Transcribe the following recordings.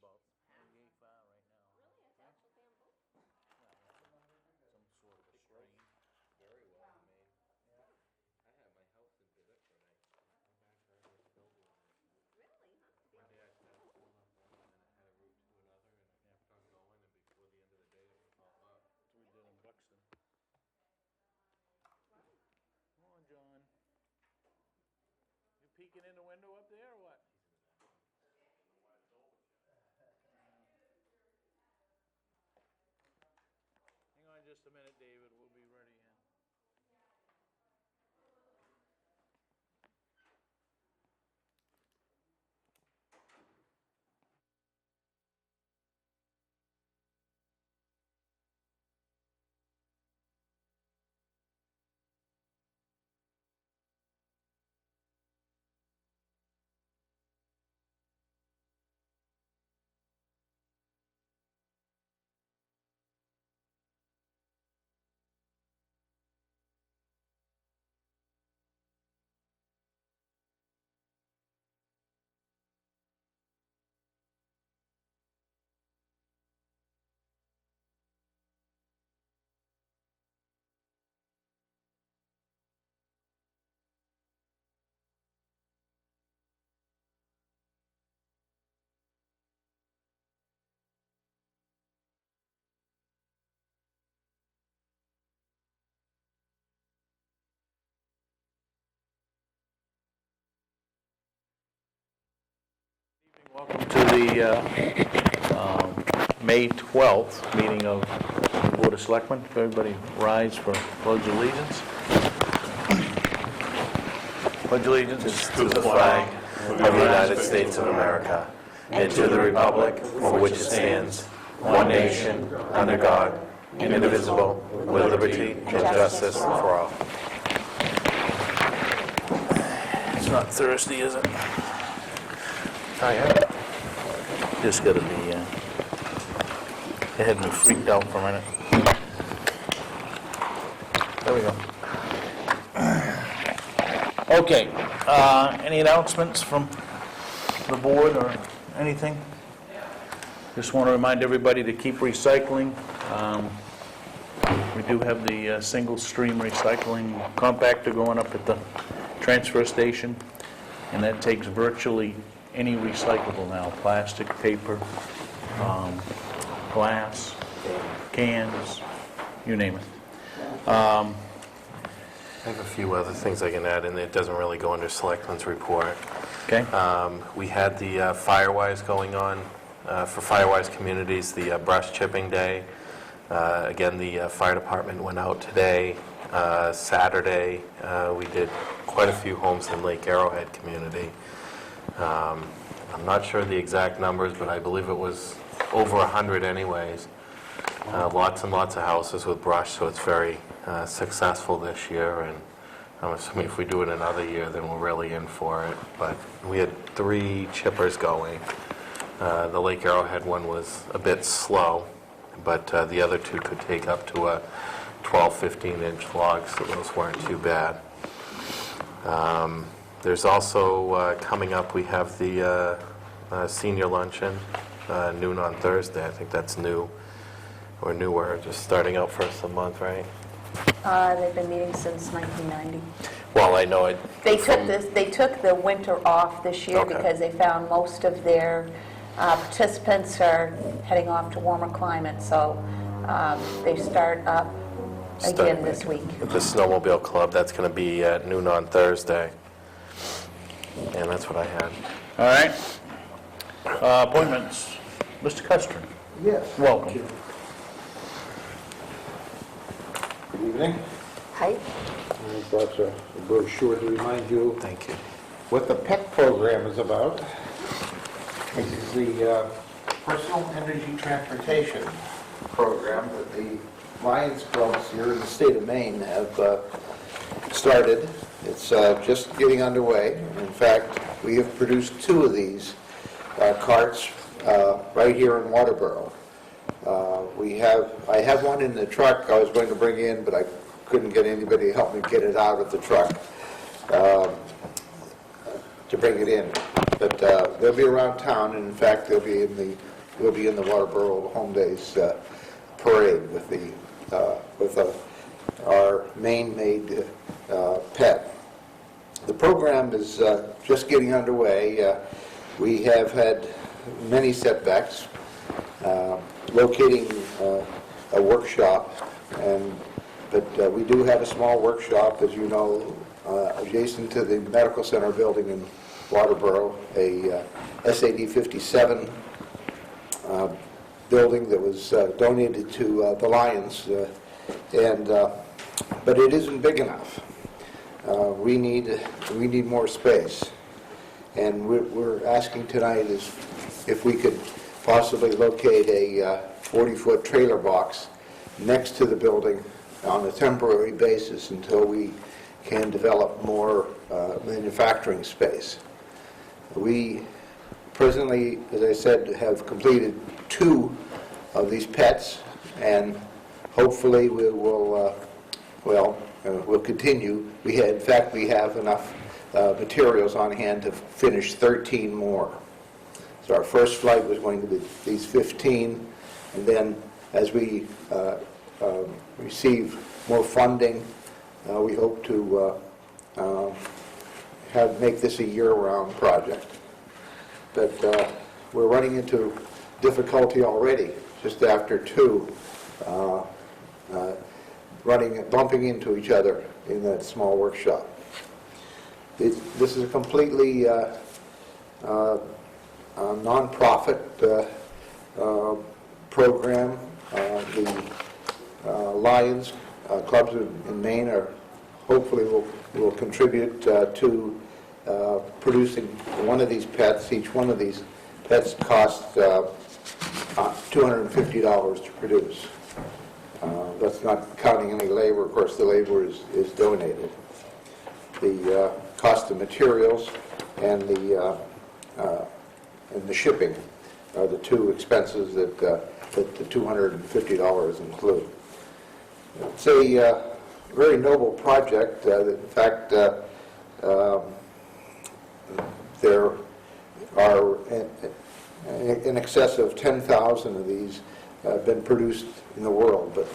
about 28 far right now. Really? It's actual bamboo? Some sort of a strain. Very well made. I had my house in Biddeford. My backyard was filled with it. Really, huh? One day I pulled up one and then it had a route to another and I kept on going and before the end of the day it was all up. That's what we did in Buxton. Wow. Come on, John. You peeking in the window up there or what? Hang on just a minute, David. We'll be ready in. Welcome to the May 12th meeting of the Board of Selectmen. If everybody rise for Pledge of Allegiance. Pledge allegiance To the flag of the United States of America and to the republic for which it stands, one nation, under God, indivisible, with liberty and justice for all. It's not Thursday, is it? I am. Just gotta be, it had me freaked out for a minute. There we go. Okay, any announcements from the board or anything? Just want to remind everybody to keep recycling. We do have the single stream recycling compactor going up at the transfer station, and that takes virtually any recyclable now, plastic, paper, glass, cans, you name it. I have a few other things I can add in there. It doesn't really go under Selectmen's report. Okay? We had the Firewise going on for Firewise communities, the brush chipping day. Again, the fire department went out today. Saturday, we did quite a few homes in Lake Arrowhead community. I'm not sure the exact numbers, but I believe it was over 100 anyways. Lots and lots of houses with brush, so it's very successful this year, and I'm assuming if we do it another year, then we're really in for it. But we had 3 chippers going. The Lake Arrowhead one was a bit slow, but the other 2 could take up to a 12, 15-inch log, so those weren't too bad. There's also, coming up, we have the senior luncheon, noon on Thursday. I think that's new, or newer, just starting out first of the month, right? They've been meeting since 1990. Well, I know it. They took the winter off this year Okay. because they found most of their participants are heading off to warmer climates, so they start up again this week. The Snowmobile Club, that's going to be at noon on Thursday. And that's what I had. All right. Appointments. Mr. Custer. Yes. Welcome. Thank you. Good evening. Hi. I brought a brochure to remind you Thank you. what the PET program is about. This is the Personal Energy Transportation Program that the Lions Clubs here in the state of Maine have started. It's just getting underway. In fact, we have produced 2 of these carts right here in Waterboro. I have one in the truck I was going to bring in, but I couldn't get anybody to help me get it out of the truck to bring it in. But they'll be around town, and in fact, they'll be in the we'll be in the Waterboro Home Days parade with our Maine-made pet. The program is just getting underway. We have had many setbacks locating a workshop, but we do have a small workshop, as you know, adjacent to the medical center building in Waterboro, a SAD 57 building that was donated to the Lions, but it isn't big enough. We need more space, and we're asking tonight is if we could possibly locate a 40-foot trailer box next to the building on a temporary basis until we can develop more manufacturing space. We presently, as I said, have completed 2 of these pets, and hopefully we will, we'll continue. In fact, we have enough materials on hand to finish 13 more. So our first flight was going to be these 15, and then as we receive more funding, we hope to make this a year-round project. But we're running into difficulty already, just after 2, bumping into each other in that small workshop. This is a completely non-profit program. The Lions clubs in Maine hopefully will contribute to producing one of these pets. Each one of these pets costs $250 to produce. That's not counting any labor. Of course, the labor is donated. The cost of materials and the shipping are the 2 expenses that the $250 include. It's a very noble project. In fact, there are in excess of 10,000 of these been produced in the world, but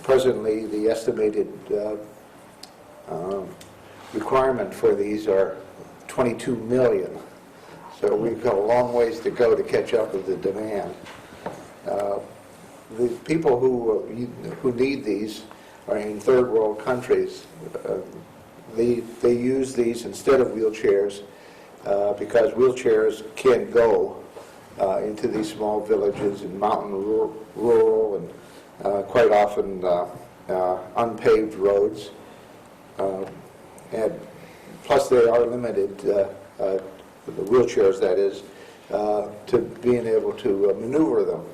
presently the estimated requirement for these are 22 million. So we've got a long ways to go to catch up with the demand. The people who need these are in third world countries. They use these instead of wheelchairs because wheelchairs can't go into these small villages in mountain, rural, and quite often unpaved roads. And plus they are limited, the wheelchairs that is, to being able to maneuver them.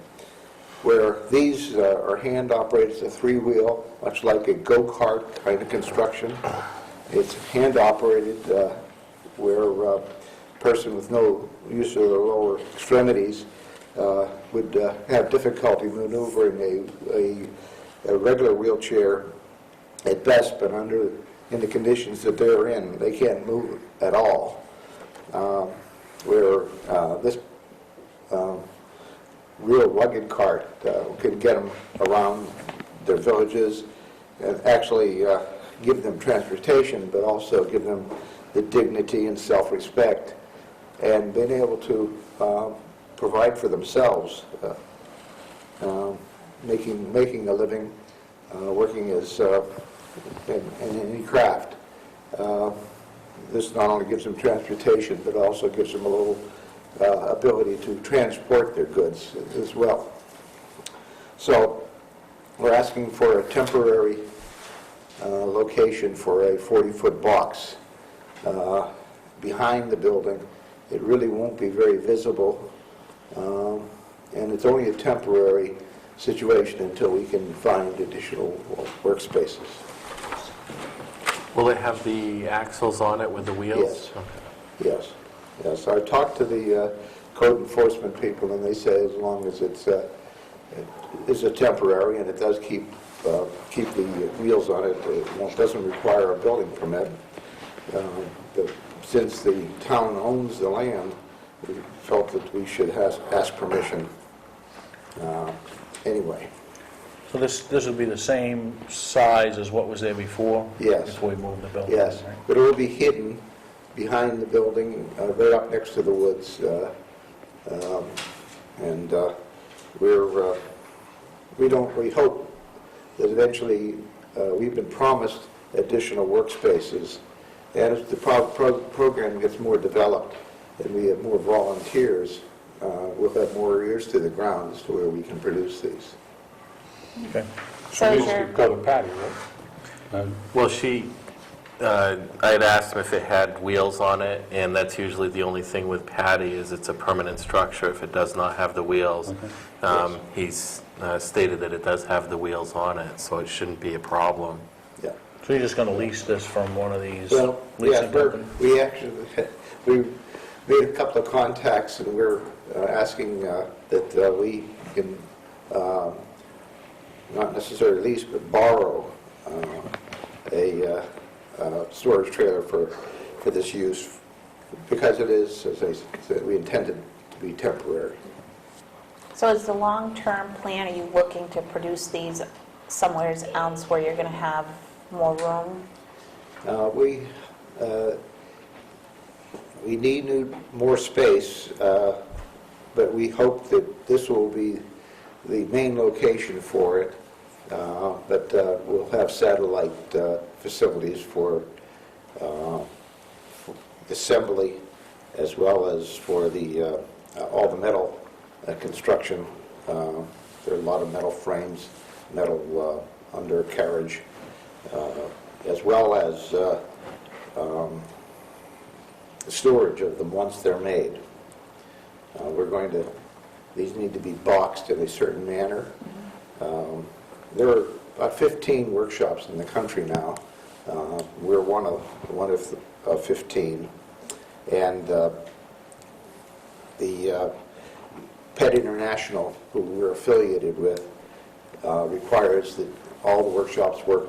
Where these are hand-operated, it's a 3-wheel, much like a go-kart kind of construction. It's hand-operated, where a person with no use of their lower extremities would have difficulty maneuvering a regular wheelchair at best, but in the conditions that they're in, they can't move at all. Where this real rugged cart can get them around their villages and actually give them transportation, but also give them the dignity and self-respect and being able to provide for themselves, making a living, working as in any craft. This not only gives them transportation, but also gives them a little ability to transport their goods as well. So we're asking for a temporary location for a 40-foot box behind the building. It really won't be very visible, and it's only a temporary situation until we can find additional workspaces. Will it have the axles on it with the wheels? Yes. Yes, I talked to the code enforcement people, and they say as long as it is a temporary and it does keep the wheels on it, it doesn't require a building permit. Since the town owns the land, we felt that we should ask permission anyway. So this would be the same size as what was there before? Yes. Before we moved the building? Yes, right? but it will be hidden behind the building, right up next to the woods. And we hope that eventually, we've been promised additional workspaces. And as the program gets more developed and we have more volunteers, we'll have more ears to the ground as to where we can produce these. Okay. So is Used to your, go to Patty, right? Well, I had asked him if it had wheels on it, and that's usually the only thing with Patty, is it's a permanent structure if it does not have the wheels. He's stated that it does have the wheels on it, so it shouldn't be a problem. Yeah. So you're just going to lease this from one of these Well, leasing yeah, companies? we actually, we made a couple of contacts, and we're asking that we can, not necessarily lease, but borrow a storage trailer for this use, because it is, as I said, we intended to be temporary. so is the long-term plan, are you looking to produce these somewhere else where you're going to have more room? We need more space, but we hope that this will be the main location for it. But we'll have satellite facilities for assembly, as well as for the all the metal construction. There are a lot of metal frames, metal undercarriage, as well as storage of them once they're made. These need to be boxed in a certain manner. There are about 15 workshops in the country now. We're one of 15. And the Pet International, who we're affiliated with, requires that all the workshops work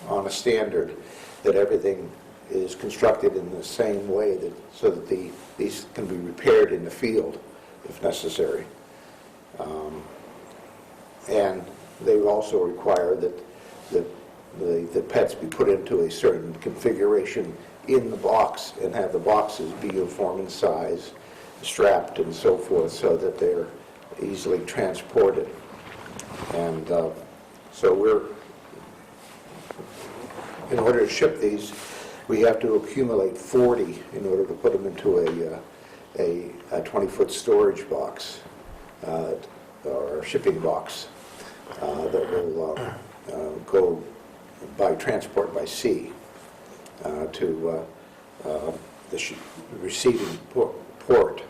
on a standard, that everything is constructed in the same way, so that these can be repaired in the field if necessary. And they also require that the pets be put into a certain configuration in the box, and have the boxes be uniform in size, strapped and so forth, so that they're easily transported. And so in order to ship these, we have to accumulate 40 in order to put them into a 20-foot storage box, or shipping box, that will go by transport by sea to the receiving port.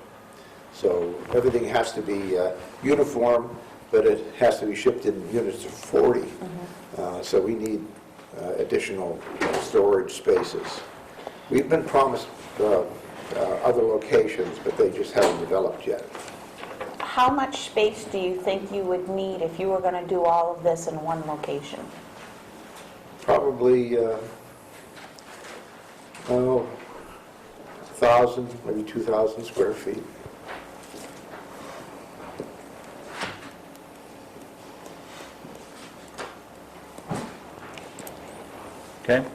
So everything has to be uniform, but it has to be shipped in units of 40. So we need additional storage spaces. We've been promised other locations, but they just haven't developed yet. How much space do you think you would need if you were going to do all of this in one location? Probably 1,000, maybe 2,000 square feet. Okay.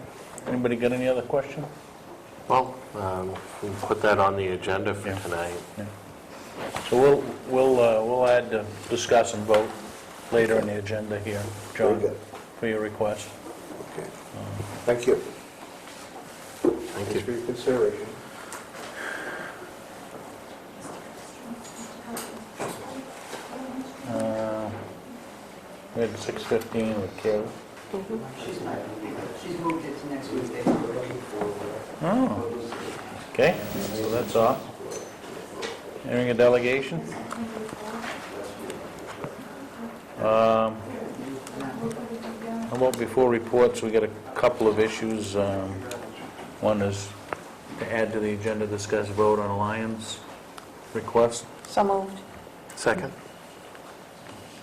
Anybody got any other question? Well, we can put that on the agenda for Yeah. tonight. So we'll add discuss and vote later in the agenda here, John, Very good. for your request. Okay. Thank you. Thank Thanks you. for your consideration. We had 6:15 with Carrie. She's moved it to next Wednesday. Oh, okay, so that's off. Hearing a delegation? How about before reports, we got a couple of issues. One is to add to the agenda, discuss vote on Lions request. So moved. Second?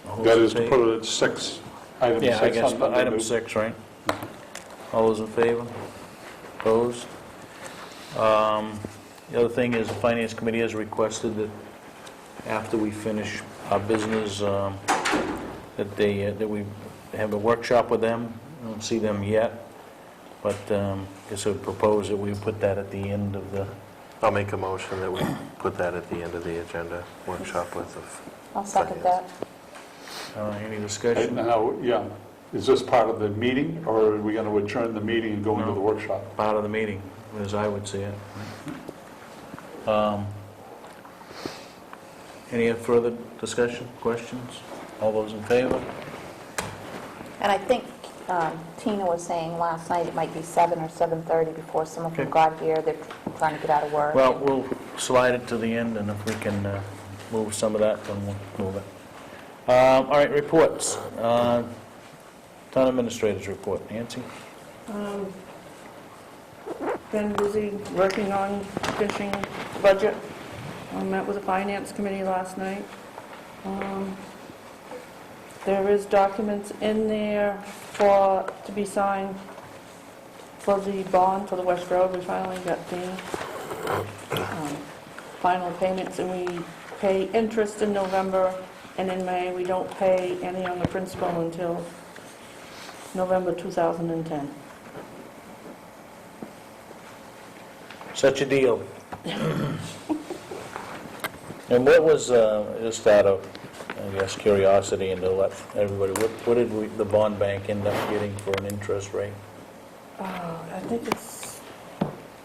All those That in is to favor? put it at 6, item 6. Yeah, I guess, on the item new- 6, right? All those in favor? Opposed? The other thing is, the Finance Committee has requested that after we finish our business, that we have a workshop with them. I don't see them yet, but I guess I would propose that we put that at the end of the, I'll make a motion that we put that at the end of the agenda, workshop with the... I'll second that. any discussion? Now, yeah, is this part of the meeting, or are we going to adjourn the meeting and go into No. the workshop? Part of the meeting, as I would see it. Any further discussion, questions? All those in favor? And I think Tina was saying last night it might be 7 or 7:30 before some of them Okay. got here. They're trying to get out of work. Well, we'll slide it to the end, and if we can move some of that, then we'll move it. All right, reports. Town Administrator's report. Nancy? Been busy working on finishing budget. I met with the Finance Committee last night. There is documents in there to be signed for the bond for the West Road. We finally got the final payments, and we pay interest in November, and in May, we don't pay any on the principal until November 2010. Such a deal. And what was, just out of, I guess, curiosity, and to let everybody, what did the bond bank end up getting for an interest rate? I think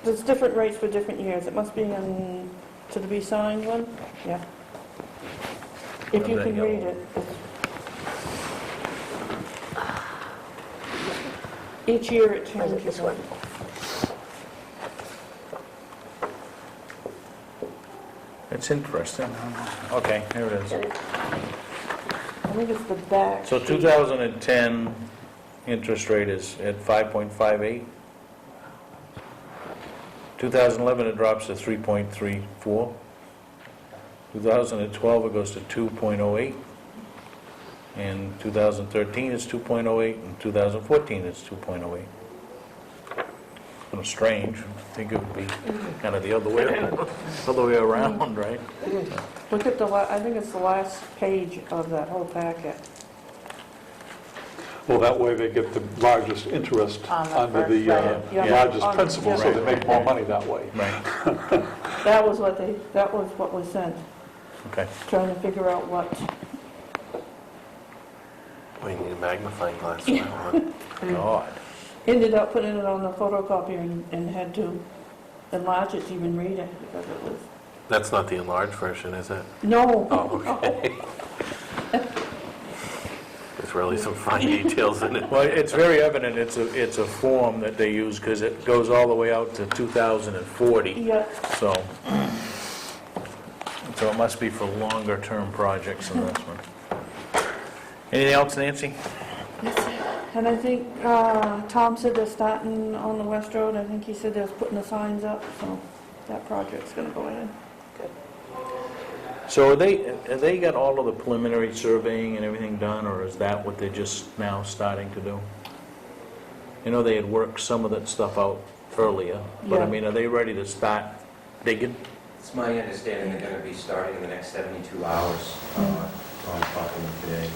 there's different rates for different years. It must be to the be signed one, yeah. If you can read it. Each year it changes. this one? It's interesting. Okay, here it is. I think it's the back. So 2010 interest rate is at 5.58. 2011, it drops to 3.34. 2012, it goes to 2.08. In 2013, it's 2.08. In 2014, it's 2.08. Kind of strange. I think it would be kind of the other way around, right? Look at I think it's the last page of that whole packet. Well, that way they get the largest interest On the under first the credit. Yeah. largest On- principal, so they yeah. make more money that way. Right, That was what was sent, okay. trying to figure out what. We need a magnifying glass for that one. God. Ended up putting it on the photocopier and had to enlarge it to even read it because it was, That's not the enlarged version, is it? no. Oh, okay. There's really some fine details in it. Well, it's very evident it's a form that they use, because it goes all the way out to 2040. Yeah, So it must be for longer-term projects than this one. Anything else, Nancy? and I think Tom said they're starting on the West Road. I think he said they was putting the signs up, so that project's gonna go in. So have they got all of the preliminary surveying and everything done, or is that what they're just now starting to do? I know they had worked some of that stuff out earlier, but I Yeah. mean, are they ready to start digging? It's my understanding they're going to be starting in the next 72 hours. Tom talked to them today.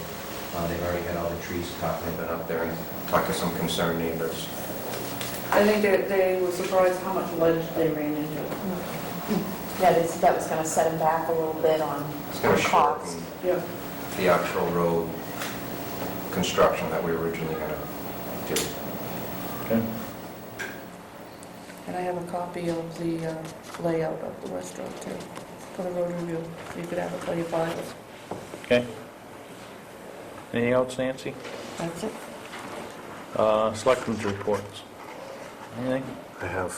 They've already had all the trees cut, and they've been up there and talked to some concerned neighbors. I think they were surprised how much ledge they ran into. Yeah, that was going to set him back a little bit on It's going to cost. shorten Yeah. the actual road construction that we were originally going to do. Okay. And I have a copy of the layout of the West Road too, for the road review, so you could have it for your files. Okay. Anything else, Nancy? That's it. Selectmen's reports. Anything? I have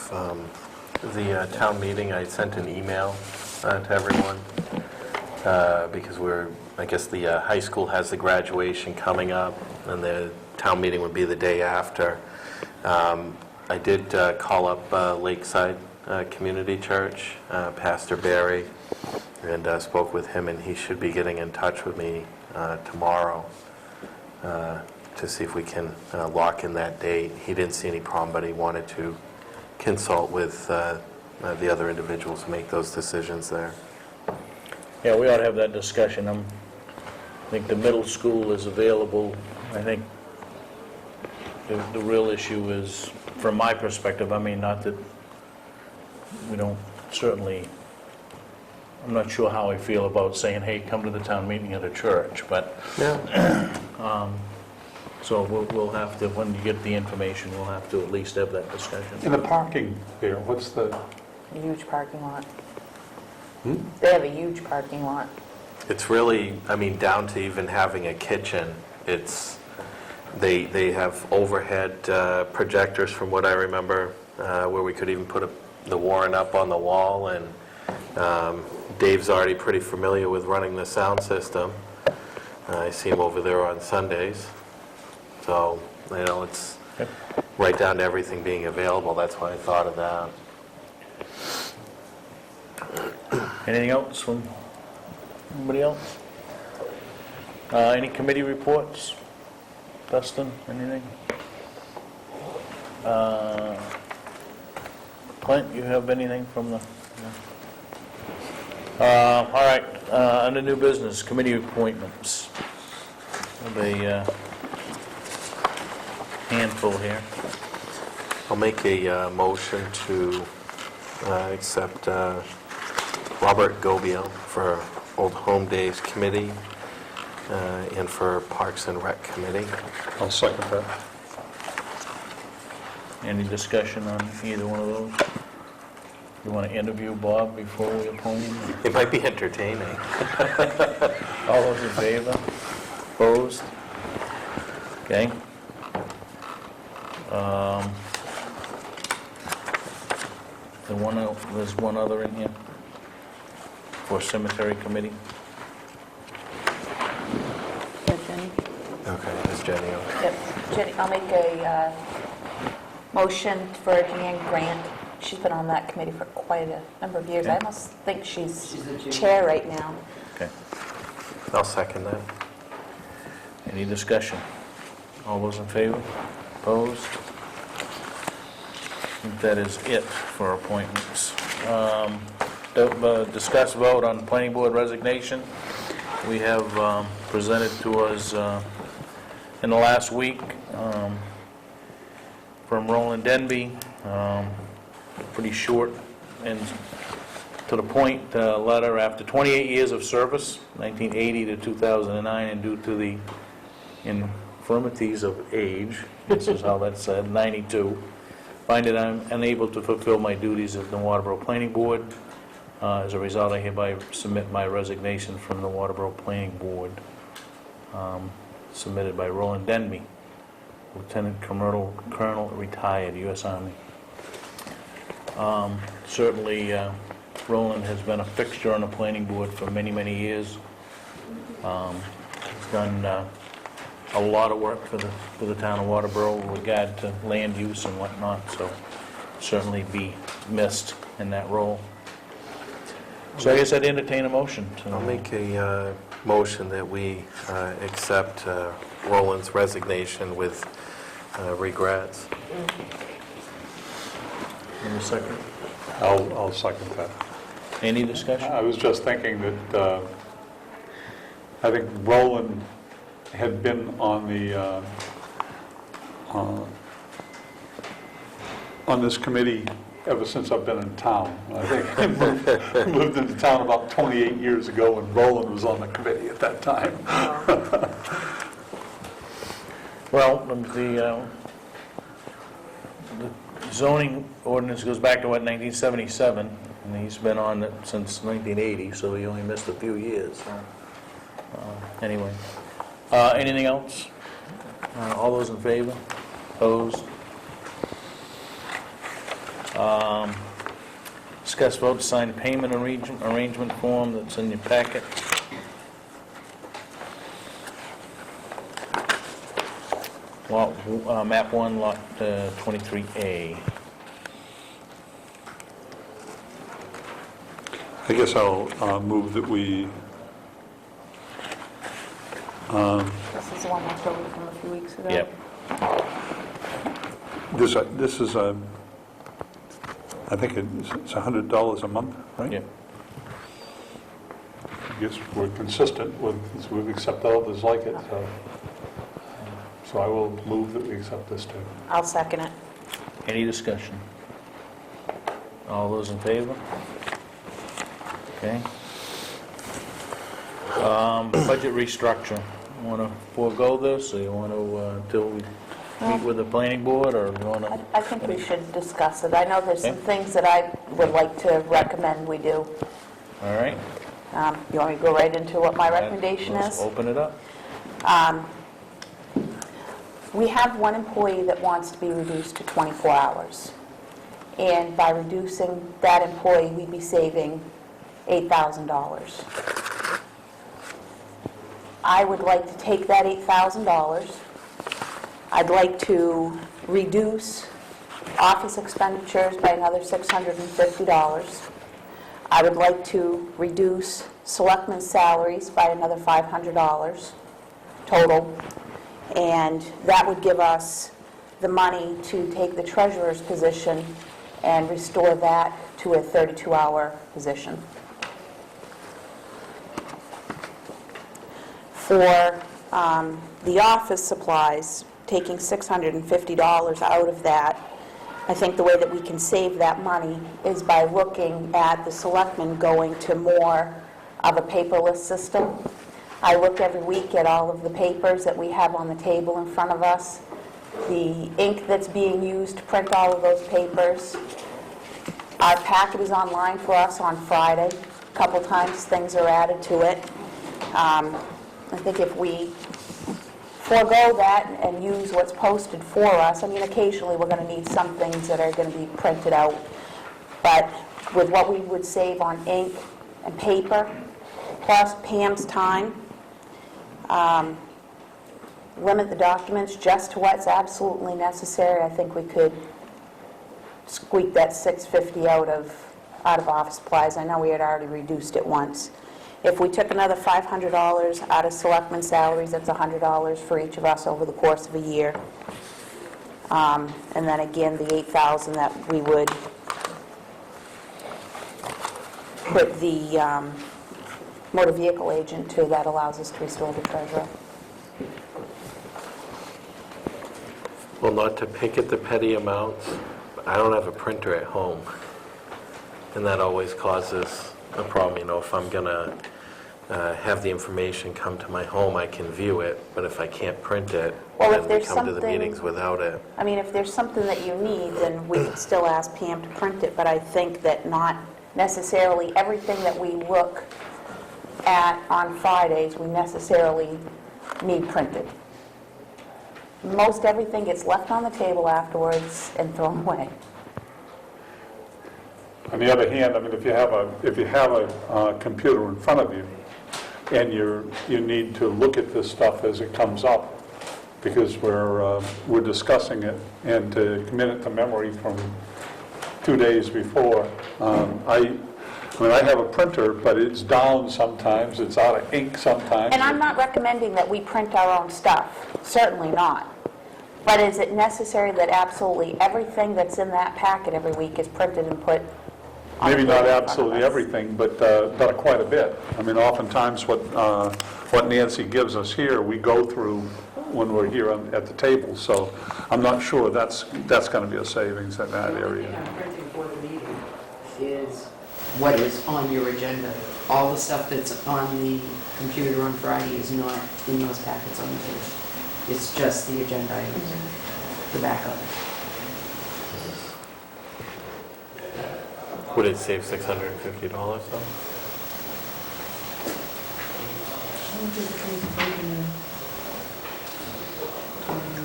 the town meeting, I sent an email to everyone, because I guess the high school has the graduation coming up, and the town meeting would be the day after. I did call up Lakeside Community Church, Pastor Barry, and spoke with him, and he should be getting in touch with me tomorrow to see if we can lock in that date. He didn't see any problem, but he wanted to consult with the other individuals make those decisions there. Yeah, we ought to have that discussion. I think the middle school is available. I think the real issue is, from my perspective, I mean, not that we don't, certainly, I'm not sure how I feel about saying, hey, come to the town meeting at a church, but, so we'll have to, when you get the information, we'll have to at least have that discussion. In the parking there, what's the, A huge parking lot. They have a huge parking lot. It's really, I mean, down to even having a kitchen. It's, they have overhead projectors, from what I remember, where we could even put the warrant up on the wall, and Dave's already pretty familiar with running the sound system. I see him over there on Sundays. So, it's right down to everything being available. That's why I thought of that. Anything else from anybody else? Any committee reports? Dustin, anything? Clint, you have anything from the... All right, under new business, committee appointments. Have a handful here. I'll make a motion to accept Robert Gobio for Old Home Days Committee and for Parks and Rec Committee. I'll second that. Any discussion on either one of those? You want to interview Bob before we appoint him? It might be entertaining. All those in favor? Opposed? Okay. There's one other in here for Cemetery Committee. Yeah, Jenny? Okay, that's Jenny. Yep. Jenny, I'll make a motion for Jeanne Grant. She's been on that committee for quite a number of years. I Okay. almost think she's chair right now. Okay. I'll second that. Any discussion? All those in favor? Opposed? I think that is it for appointments. Discuss vote on planning board resignation. We have presented to us in the last week from Roland Denby, pretty short and to the point letter. After 28 years of service, 1980 to 2009, and due to the infirmities of age, this is how that's said, 92, find that I'm unable to fulfill my duties as the Waterboro Planning Board. As a result, I hereby submit my resignation from the Waterboro Planning Board, submitted by Roland Denby, Lieutenant Colonel, retired, U.S. Army. Certainly, Roland has been a fixture on the planning board for many, many years. He's done a lot of work for the town of Waterboro with regard to land use and whatnot, so certainly be missed in that role. So I guess I'd entertain a motion. I'll make a motion that we accept Roland's resignation with regrets. In a second. I'll second that. Any discussion? I was just thinking that I think Roland had been on the on this committee ever since I've been in town. I think I moved into town about 28 years ago, and Roland was on the committee at that time. Well, the zoning ordinance goes back to, 1977, and he's been on it since 1980, so he only missed a few years. Anyway, anything else? All those in favor? Opposed? Discuss vote to sign payment arrangement form that's in your packet. Map 1, lot 23A. I guess I'll move that we, This is the one left over from a few weeks ago. Yep. this is a I think it's $100 a month, right? Yeah. I guess we're consistent with, we've accepted others like it, so I will move that we accept this too. I'll second it. Any discussion? All those in favor? Okay. Budget restructure. You want to forego this, or you want to, until we meet with the planning board, or you want to? I think we should discuss it. I know there's some Okay. things that I would like to recommend we do. All right. You want me to go right into what my recommendation Let's is? open it up. We have one employee that wants to be reduced to 24 hours. And by reducing that employee, we'd be saving $8,000. I would like to take that $8,000. I'd like to reduce office expenditures by another $650. I would like to reduce selectmen's salaries by another $500 total. And that would give us the money to take the treasurer's position and restore that to a 32-hour position. For the office supplies, taking $650 out of that, I think the way that we can save that money is by looking at the selectmen going to more of a paperless system. I look every week at all of the papers that we have on the table in front of us, the ink that's being used to print all of those papers. Our packet is online for us on Friday. A couple times things are added to it. I think if we forego that and use what's posted for us, I mean, occasionally we're going to need some things that are going to be printed out, but with what we would save on ink and paper, plus Pam's time, limit the documents just to what's absolutely necessary, I think we could squeak that $650 out of office supplies. I know we had already reduced it once. If we took another $500 out of selectmen salaries, that's $100 for each of us over the course of a year. And then again, the $8,000 that we would put the motor vehicle agent to, that allows us to restore the treasurer. Well, not to pick at the petty amounts, but I don't have a printer at home, and that always causes a problem. You know, if I'm going to have the information come to my home, I can view it, but if I can't print it, Well, if then we there's come to the something- meetings without it. I mean, if there's something that you need, then we could still ask Pam to print it, but I think that not necessarily everything that we look at on Fridays, we necessarily need printed. Most everything gets left on the table afterwards and thrown away. On the other hand, I mean, if you have a computer in front of you, and you need to look at this stuff as it comes up, because we're discussing it, and to commit it to memory from 2 days before, I mean, I have a printer, but it's down sometimes, it's out of ink sometimes. And I'm not recommending that we print our own stuff, certainly not. But is it necessary that absolutely everything that's in that packet every week is printed and put on the Maybe table not in front of absolutely us? everything, but quite a bit. I mean, oftentimes what Nancy gives us here, we go through when we're here at the table, so I'm not sure that's going to be a savings in that The only area. thing I'm printing for the meeting is what is on your agenda. All the stuff that's on the computer on Friday is not in those packets on the table. It's just the agenda items, the backup. Would it save $650 though?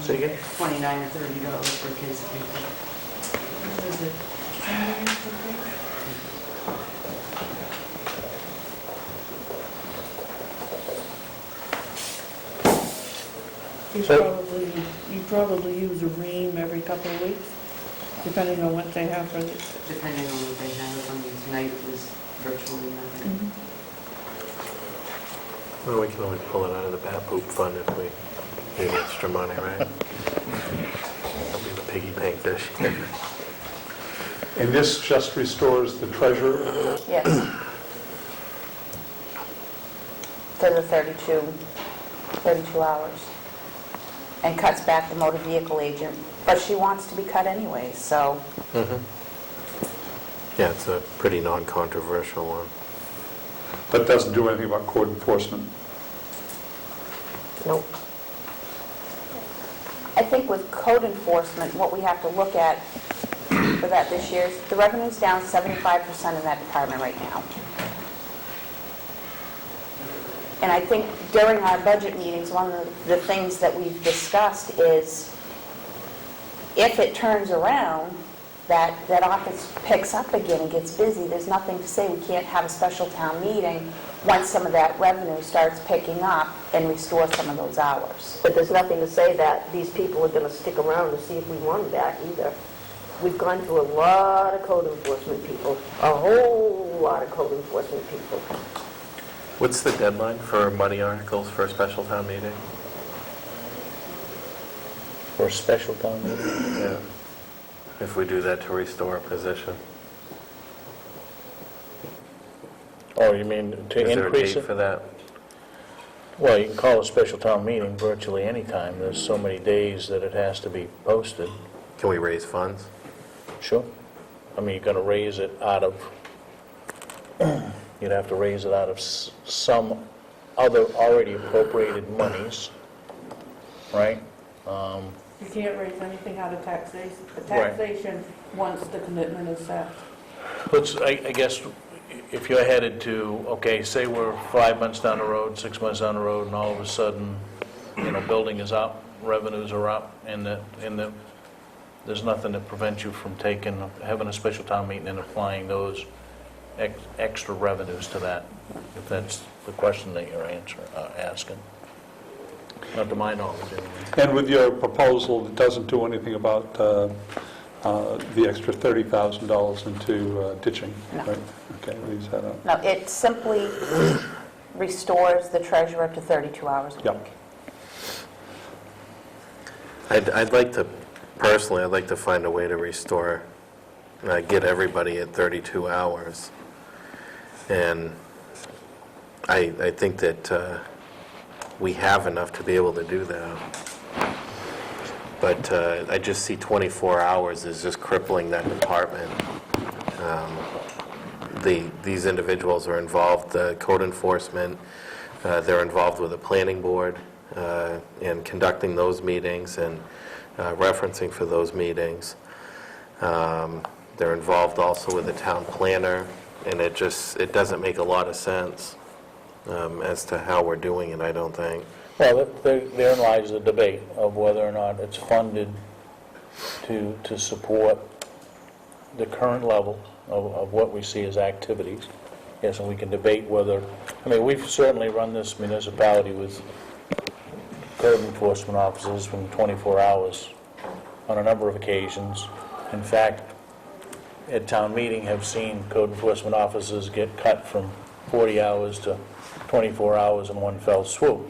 Say again? $29 or $30 for a case of paper. You probably use a ream every couple of weeks, depending on what they have for the... Depending on what they have. I mean, tonight was virtually nothing. Well, we can always pull it out of the bat poop fund if we need extra money, right? That'll be the piggy bank this year. And this just restores the treasurer? Yes. To the 32 hours. And cuts back the motor vehicle agent, but she wants to be cut anyway, so. Yeah, it's a pretty non-controversial one. But doesn't do anything about code enforcement? Nope. I think with code enforcement, what we have to look at for that this year is the revenue's down 75% in that department right now. And I think during our budget meetings, one of the things that we've discussed is if it turns around, that office picks up again and gets busy, there's nothing to say we can't have a special town meeting once some of that revenue starts picking up and restore some of those hours. But there's nothing to say that these people are going to stick around to see if we want them back either. We've gone through a lot of code enforcement people, a whole lot of code enforcement people. What's the deadline for money articles for a special town meeting? For a special town meeting? Yeah. If we do that to restore a position. Oh, you mean to Is there a increase date it? for that? Well, you can call a special town meeting virtually any time. There's so many days that it has to be posted. Can we raise funds? Sure. I mean, you're going to raise it out of, you'd have to raise it out of some other already appropriated monies, right? You can't raise anything out of taxation, Right. Once the commitment is set. I guess, if you're headed to, okay, say we're 5 months down the road, 6 months down the road, and all of a sudden, building is up, revenues are up, and there's nothing that prevents you from having a special town meeting and applying those extra revenues to that, if that's the question that you're asking. Not to my knowledge, anyway. And with your proposal, it doesn't do anything about the extra $30,000 into ditching, No. right? Okay, leaves that out. No, it simply restores the treasurer to 32 hours a Yep. week. I'd like to, personally, I'd like to find a way to restore, get everybody at 32 hours. And I think that we have enough to be able to do that. But I just see 24 hours as just crippling that department. These individuals are involved, code enforcement, they're involved with the planning board in conducting those meetings and referencing for those meetings. They're involved also with the town planner, and it doesn't make a lot of sense as to how we're doing it, I don't think. Well, therein lies the debate of whether or not it's funded to support the current level of what we see as activities. Yes, and we can debate whether, we've certainly run this municipality with code enforcement officers from 24 hours on a number of occasions. In fact, at town meeting, have seen code enforcement officers get cut from 40 hours to 24 hours in one fell swoop.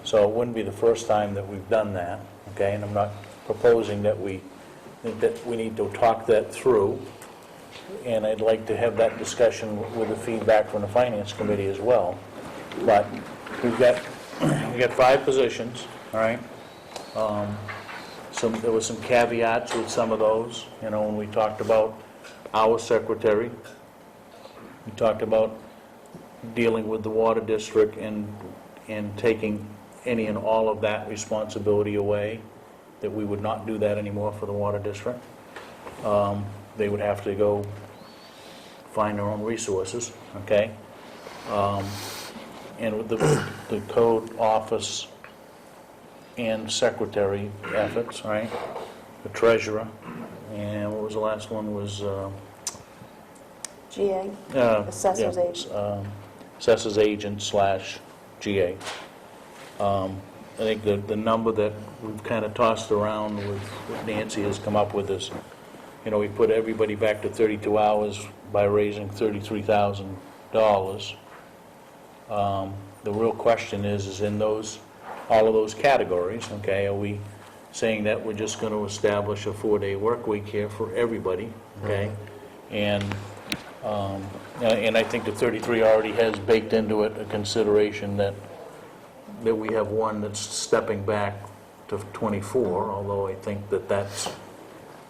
So it wouldn't be the first time that we've done that, okay? And I'm not proposing that we need to talk that through, and I'd like to have that discussion with the feedback from the Finance Committee as well. But we've got 5 positions, all right? There were some caveats with some of those, when we talked about our secretary. We talked about dealing with the water district and taking any and all of that responsibility away, that we would not do that anymore for the water district. They would have to go find their own resources, okay? And with the code office and secretary efforts, right? The treasurer, and what was the last one was... GA, assessor's yeah, agent. Assessor's agent / GA. I think the number that we've kind of tossed around with what Nancy has come up with is, we put everybody back to 32 hours by raising $33,000. The real question is in all of those categories, okay, are we saying that we're just going to establish a 4-day work week here for everybody, okay? And, and I think the 33 already has baked into it a consideration that we have one that's stepping back to 24, although I think that that's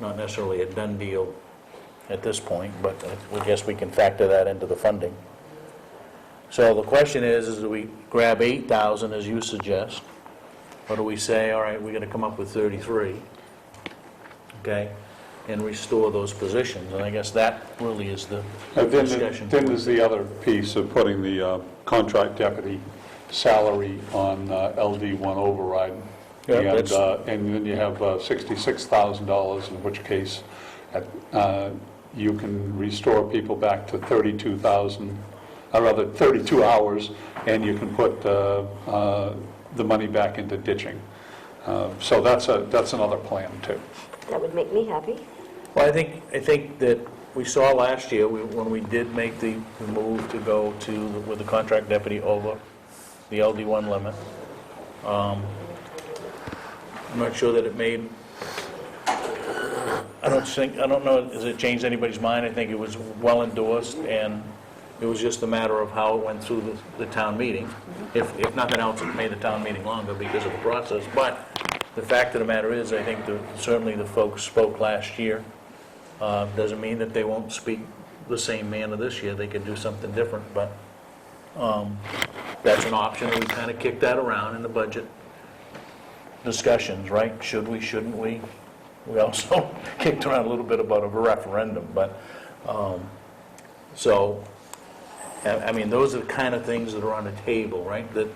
not necessarily a done deal at this point, but I guess we can factor that into the funding. So the question is do we grab 8,000 as you suggest, or do we say, all right, we're going to come up with 33, okay, and restore those positions? And I guess that really is the discussion. Then there's the other piece of putting the contract deputy salary on LD1 override. Yeah, And that's- and then you have $66,000, in which case you can restore people back to 32,000, or rather 32 hours, and you can put the money back into ditching. So that's another plan, too. That would make me happy. Well, I think that we saw last year, when we did make the move to go with the contract deputy over the LD1 limit, I'm not sure that it made, I don't know, has it changed anybody's mind? I think it was well endorsed, and it was just a matter of how it went through the town meeting. If nothing else, it made the town meeting longer because of the process. But the fact of the matter is, I think certainly the folks spoke last year. Doesn't mean that they won't speak the same manner this year. They could do something different, but that's an option, and we kind of kicked that around in the budget discussions, right? Should we, shouldn't we? We also kicked around a little bit about a referendum, but, so, I mean, those are the kind of things that are on the table, right? That,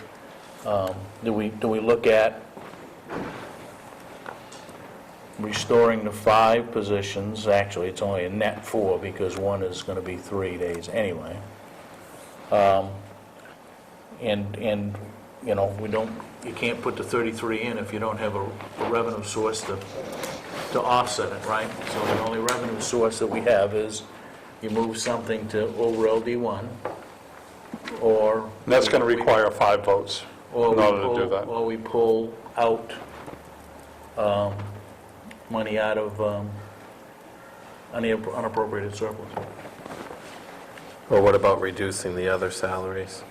do we look at restoring the 5 positions? Actually, it's only a net 4 because one is going to be 3 days anyway. And you know, you can't put the 33 in if you don't have a revenue source to offset it, right? So the only revenue source that we have is you move something to over LD1, or... That's going to require 5 votes in order to do that. Or we pull out money out of unappropriated surplus. Or what about reducing the other salaries?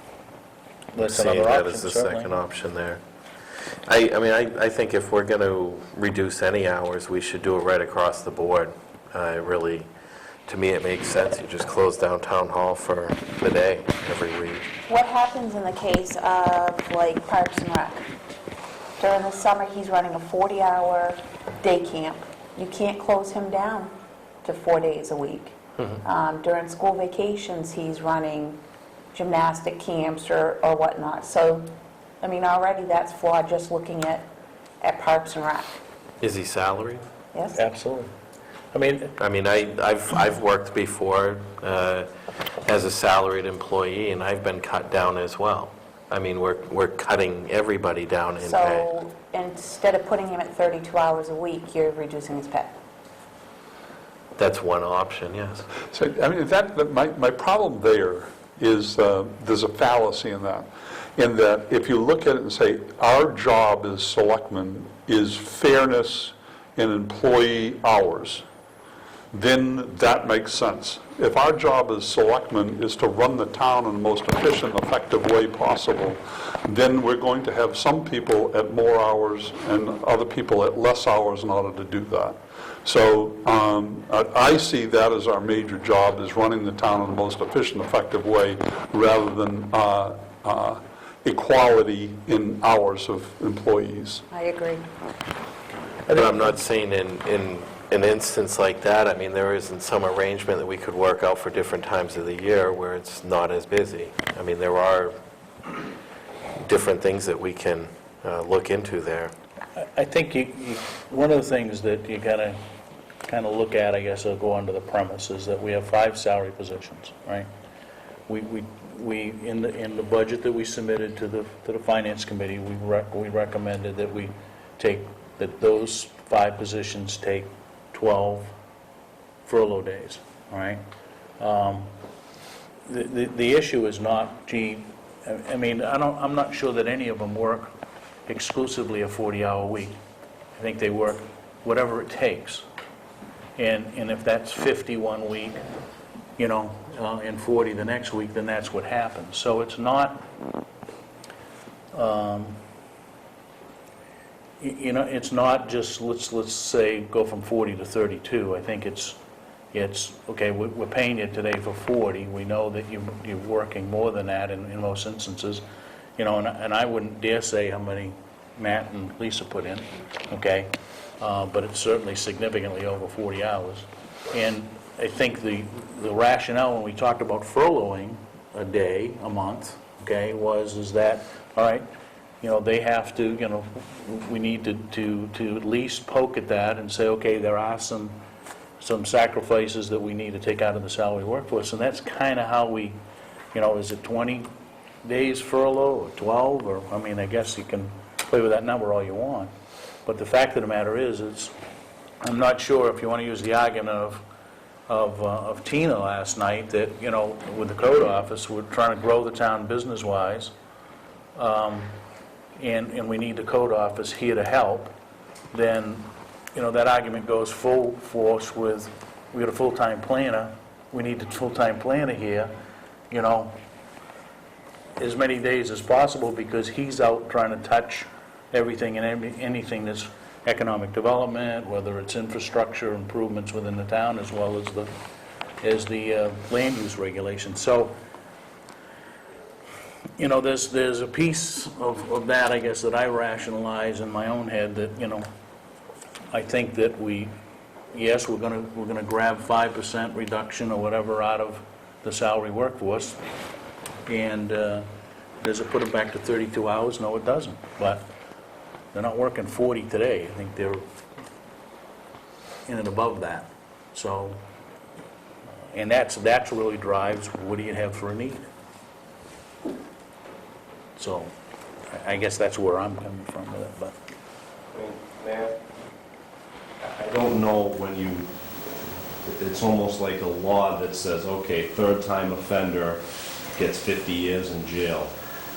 That's Seeing another that option, as the certainly. second option there. I think if we're going to reduce any hours, we should do it right across the board. Really, to me, it makes sense. You just close down town hall for the day every week. What happens in the case of, like, Parks and Rec? During the summer, he's running a 40-hour day camp. You can't close him down to 4 days a week. During school vacations, he's running gymnastic camps or whatnot. So, I mean, already that's flawed just looking at Parks and Rec. Is he salaried? Yes? Absolutely. I mean, I've worked before as a salaried employee, and I've been cut down as well. I mean, we're cutting everybody down in pay. So instead of putting him at 32 hours a week, you're reducing his pay. That's one option, yes. So, I mean, my problem there is there's a fallacy in that if you look at it and say, our job as selectmen is fairness in employee hours, then that makes sense. If our job as selectmen is to run the town in the most efficient, effective way possible, then we're going to have some people at more hours and other people at less hours in order to do that. So I see that as our major job, is running the town in the most efficient, effective way, rather than equality in hours of employees. I agree. But I'm not saying in an instance like that, I mean, there isn't some arrangement that we could work out for different times of the year where it's not as busy. I mean, there are different things that we can look into there. I think one of the things that you gotta kind of look at, I guess, I'll go under the premise, is that we have 5 salary positions, right? We in the budget that we submitted to the finance committee, we recommended that those 5 positions take 12 furlough days, all right? The issue is not, gee, I mean, I'm not sure that any of them work exclusively a 40-hour week. I think they work whatever it takes. And if that's 50 1 week and 40 the next week, then that's what happens. So it's not, it's not just, let's say, go from 40 to 32. I think it's okay, we're paying you today for 40. We know that you're working more than that in most instances, and I wouldn't dare say how many Matt and Lisa put in, okay? But it's certainly significantly over 40 hours. And I think the rationale when we talked about furloughing a day, a month, okay, is that, all right, they have to, we need to at least poke at that and say, okay, there are some sacrifices that we need to take out of the salary workforce, and that's kind of how we, is it 20 days furlough or 12, or, I guess you can play with that number all you want, but the fact of the matter is, I'm not sure if you want to use the argument of Tina last night, that, with the code office, we're trying to grow the town business-wise, and we need the code office here to help, then, that argument goes full force with, we got a full-time planner, we need the full-time planner here, as many days as possible, because he's out trying to touch everything and anything that's economic development, whether it's infrastructure improvements within the town, as well as the land use regulations. So, there's a piece of that, I guess, that I rationalize in my own head, that, I think that yes, we're gonna grab 5% reduction or whatever out of the salary workforce, and does it put them back to 32 hours? No, it doesn't. But they're not working 40 today. I think they're in and above that. So, and that's really drives, what do you have for a need? So, I guess that's where I'm coming from with it, but. Matt, I don't know when it's almost like a law that says, okay, third-time offender gets 50 years in jail.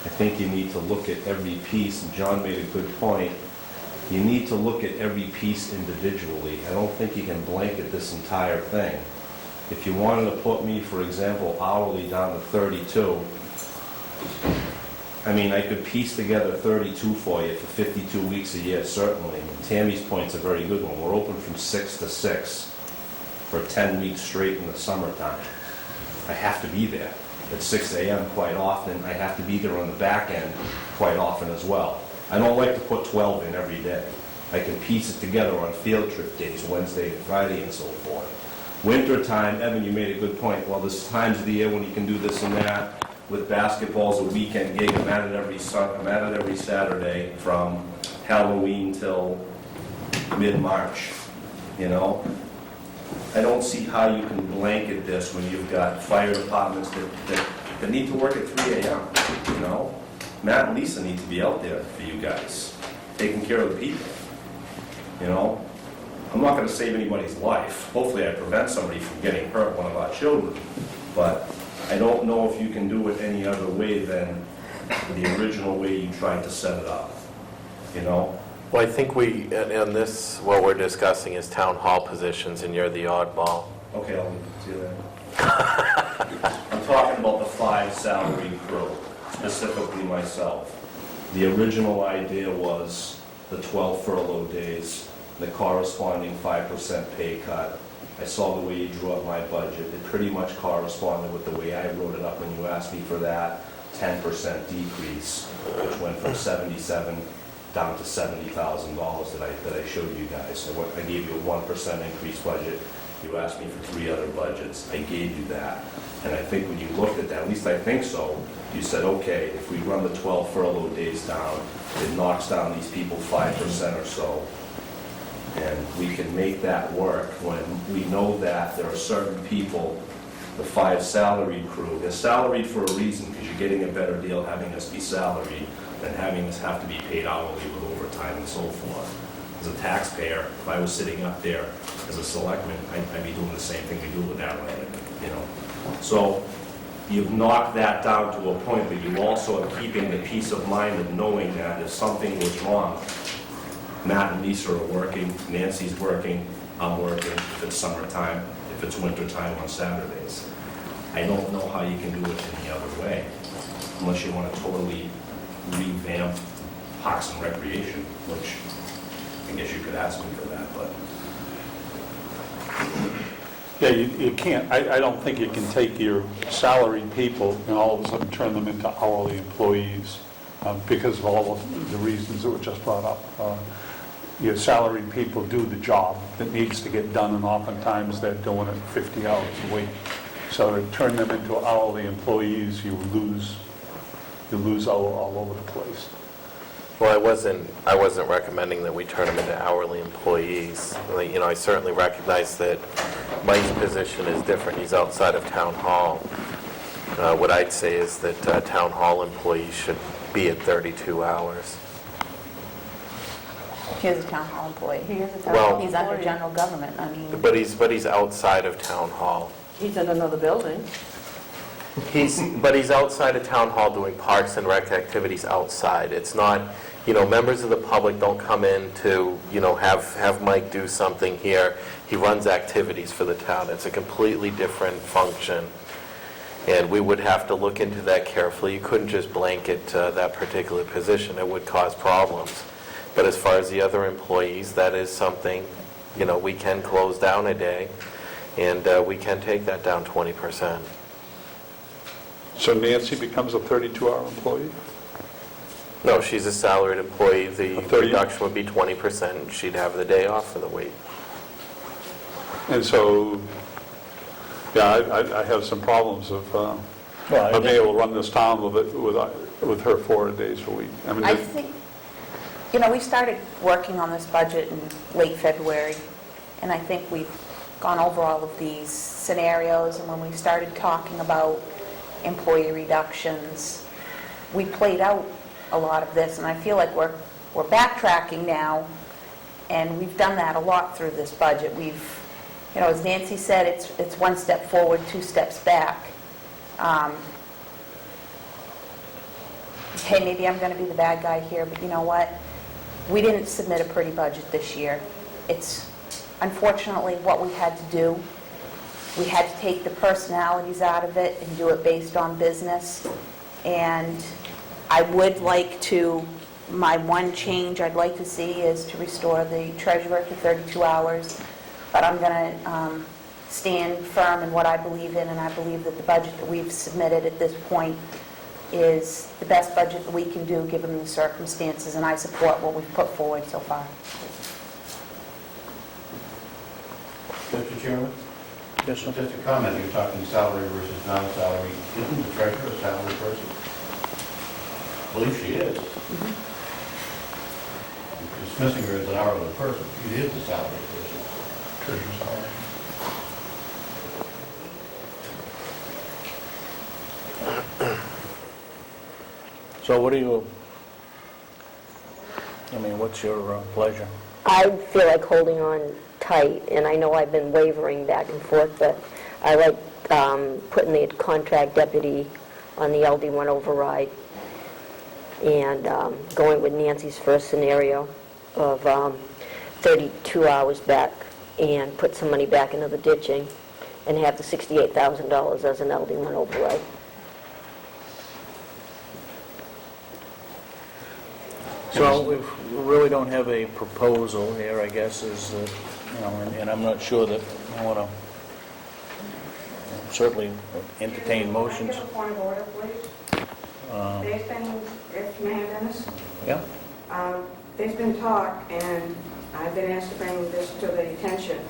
I think you need to look at every piece, and John made a good point. You need to look at every piece individually. I don't think you can blanket this entire thing. If you wanted to put me, for example, hourly down to 32, I could piece together 32 for you for 52 weeks a year, certainly. Tammy's point's a very good one. We're open from 6 to 6 for 10 weeks straight in the summertime. I have to be there at 6 a.m. quite often. I have to be there on the back end quite often as well. I don't like to put 12 in every day. I can piece it together on field trip days, Wednesday and Friday and so forth. Winter time, Evan, you made a good point. Well, there's times of the year when you can do this and that. With basketball's a weekend gig. I'm at it every Saturday from Halloween till mid-March, I don't see how you can blanket this when you've got fire departments that need to work at 3 a.m., Matt and Lisa need to be out there for you guys, taking care of the people, I'm not going to save anybody's life. Hopefully I prevent somebody from getting hurt, one of our children, but I don't know if you can do it any other way than the original way you tried to set it up, Well, I think in this, what we're discussing is town hall positions, and you're the oddball. Okay, I'll leave it to that. I'm talking about the 5 salary crew, specifically myself. The original idea was the 12 furlough days, the corresponding 5% pay cut. I saw the way you drew up my budget. It pretty much corresponded with the way I wrote it up when you asked me for that 10% decrease, which went from 77 down to $70,000 that I showed you guys. So I gave you a 1% increase budget. You asked me for 3 other budgets. I gave you that. And I think when you looked at that, at least I think so, you said, okay, if we run the 12 furlough days down, it knocks down these people 5% or so. And we can make that work when we know that there are certain people, the 5 salaried crew, they're salaried for a reason, because you're getting a better deal having us be salaried than having us have to be paid hourly with overtime and so forth. As a taxpayer, if I was sitting up there as a selectman, I'd be doing the same thing we do with that money, So you've knocked that down to a point, but you also are keeping the peace of mind of knowing that if something was wrong, Matt and Lisa are working, Nancy's working, I'm working, if it's summertime, if it's wintertime on Saturdays. I don't know how you can do it any other way, unless you want to totally revamp Parks and Recreation, which I guess you could ask me for that, but Yeah, you can't, I don't think you can take your salaried people and all of a sudden turn them into hourly employees because of all of the reasons that were just brought up. Your salaried people do the job that needs to get done, and oftentimes they're doing it 50 hours a week. So to turn them into hourly employees, you lose all over the place. Well, I wasn't recommending that we turn them into hourly employees. Like, you know, I certainly recognize that Mike's position is different. He's outside of town hall. What I'd say is that town hall employees should be at 32 hours. He's a town hall employee. He is a town Well- hall He's under employee. general government, I mean, But he's outside of town hall. He's in another building. But he's outside of town hall doing parks and rec activities outside. It's not, you know, members of the public don't come in to, you know, have Mike do something here. He runs activities for the town. It's a completely different function. And we would have to look into that carefully. You couldn't just blanket that particular position. It would cause problems. But as far as the other employees, that is something, you know, we can close down a day, and we can take that down 20%. So Nancy becomes a 32-hour employee? No, she's a salaried employee. The A 30? reduction would be 20%. She'd have the day off for the week. And so, yeah, I have some problems of Well, I being able to run this town with her 4 days a week. I mean, I think, you know, we started working on this budget in late February, and I think we've gone over all of these scenarios, and when we started talking about employee reductions, we played out a lot of this, and I feel like we're backtracking now, and we've done that a lot through this budget. We've, you know, as Nancy said, it's one step forward, 2 steps back. Hey, maybe I'm going to be the bad guy here, but you know what? We didn't submit a pretty budget this year. It's unfortunately what we had to do. We had to take the personalities out of it and do it based on business. And I would like to, my one change I'd like to see is to restore the treasurer to 32 hours. But I'm going to stand firm in what I believe in, and I believe that the budget that we've submitted at this point is the best budget that we can do given the circumstances, and I support what we've put forward so far. Mr. Chairman? Yes, sir. Just a comment, you're talking salary versus non-salary. Isn't the treasurer a salary person? I believe she is. Dismissing her as an hourly person, she is a salary person. Treasurer's salary. So what do you, I mean, what's your pleasure? I feel like holding on tight, and I know I've been wavering back and forth, but I like putting the contract deputy on the LD1 override and going with Nancy's first scenario of 32 hours back and put some money back into the ditching and have the $68,000 as an LD1 override. So we really don't have a proposal here, I guess, is, you know, and I'm not sure that I want to certainly entertain motions. Can I get a point of order, please? There's been, if Mayor Dennis, Yeah? there's been talk, and I've been asked to bring this to the attention.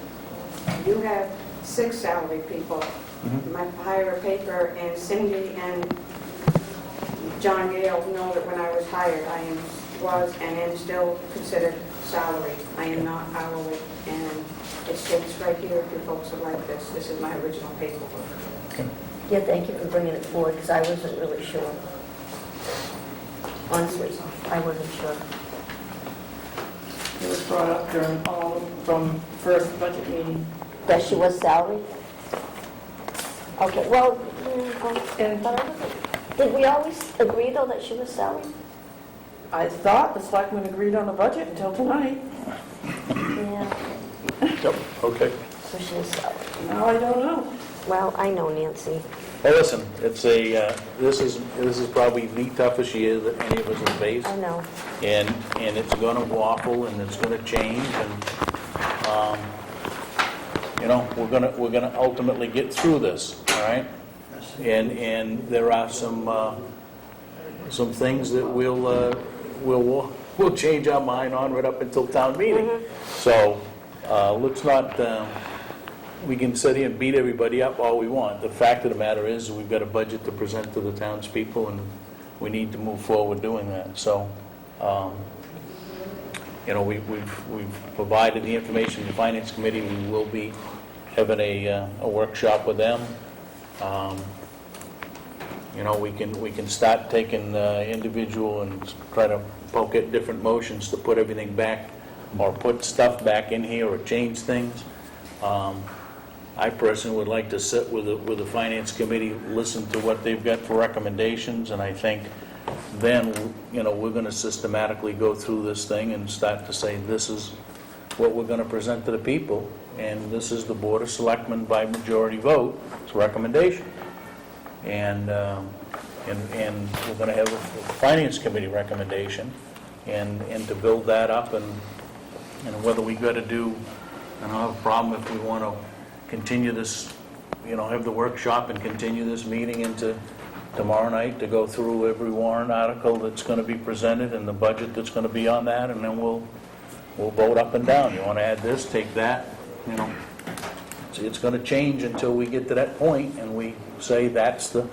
You have 6 salaried people. My hire a paper, and Cindy and John Gale know that when I was hired, I was and am still considered salaried. I am not hourly, and it states right here, if you folks would like this, this is my original paperwork. Yeah, thank you for bringing it forward, because I wasn't really sure. Honestly, I wasn't sure. It was brought up during all, from first budget meeting. That she was salaried? Okay, well, did we always agree, though, that she was salaried? I thought the selectmen agreed on the budget until tonight. Yeah, Yep, okay. so she was salaried. Now I don't know. Well, I know Nancy. Well, listen, it's this is probably the toughest year that any of us have faced. I know. And it's gonna waffle, and it's gonna change, and, we're gonna ultimately get through this, all right? And there are some things that we'll change our mind on right up until town meeting. So, let's not, we can sit here and beat everybody up all we want. The fact of the matter is, we've got a budget to present to the townspeople, and we need to move forward doing that. So, we've provided the information to the Finance Committee. We will be having a workshop with them. We can start taking individual and try to poke at different motions to put everything back, or put stuff back in here, or change things. I personally would like to sit with the Finance Committee, listen to what they've got for recommendations, and I think then, we're going to systematically go through this thing and start to say, this is what we're going to present to the people, and this is the Board of Selectmen by majority vote, it's recommendation. And we're going to have a Finance Committee recommendation, and to build that up, and whether we got to do, I don't have a problem if we want to continue this, have the workshop and continue this meeting into tomorrow night to go through every warrant article that's going to be presented and the budget that's going to be on that, and then we'll vote up and down. You want to add this, take that, It's going to change until we get to that point, and we say that's the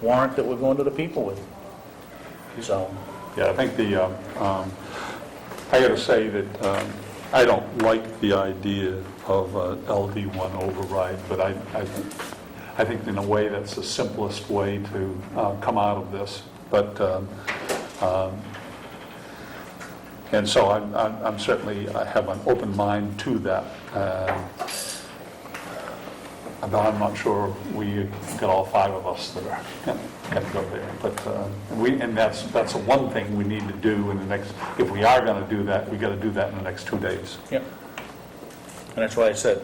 warrant that we're going to the people with. So, Yeah, I think I got to say that I don't like the idea of LD1 override, but I think in a way that's the simplest way to come out of this. But and so I'm certainly, I have an open mind to that. But I'm not sure we got all 5 of us that are going to go there. But and that's the one thing we need to do in the next. If we are going to do that, we got to do that in the next 2 days. yep. And that's why I said,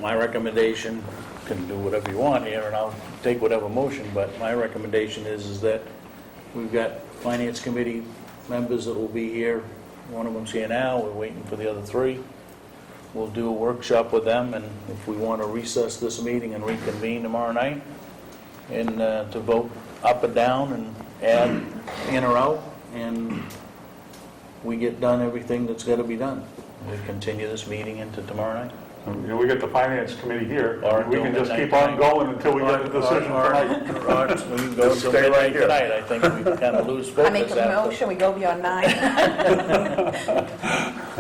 my recommendation, can do whatever you want here, and I'll take whatever motion, but my recommendation is that we've got Finance Committee members that will be here. One of them's here now, we're waiting for the other 3. We'll do a workshop with them, and if we want to recess this meeting and reconvene tomorrow night, and to vote up or down and add in or out, and we get done everything that's got to be done. We continue this meeting into tomorrow night. We got the Finance Committee here, Or we can do just keep midnight on going until we get a decision tonight. Or we can go Just until stay right midnight here. tonight. I think we kind of lose focus I make a after. motion, we go beyond 9.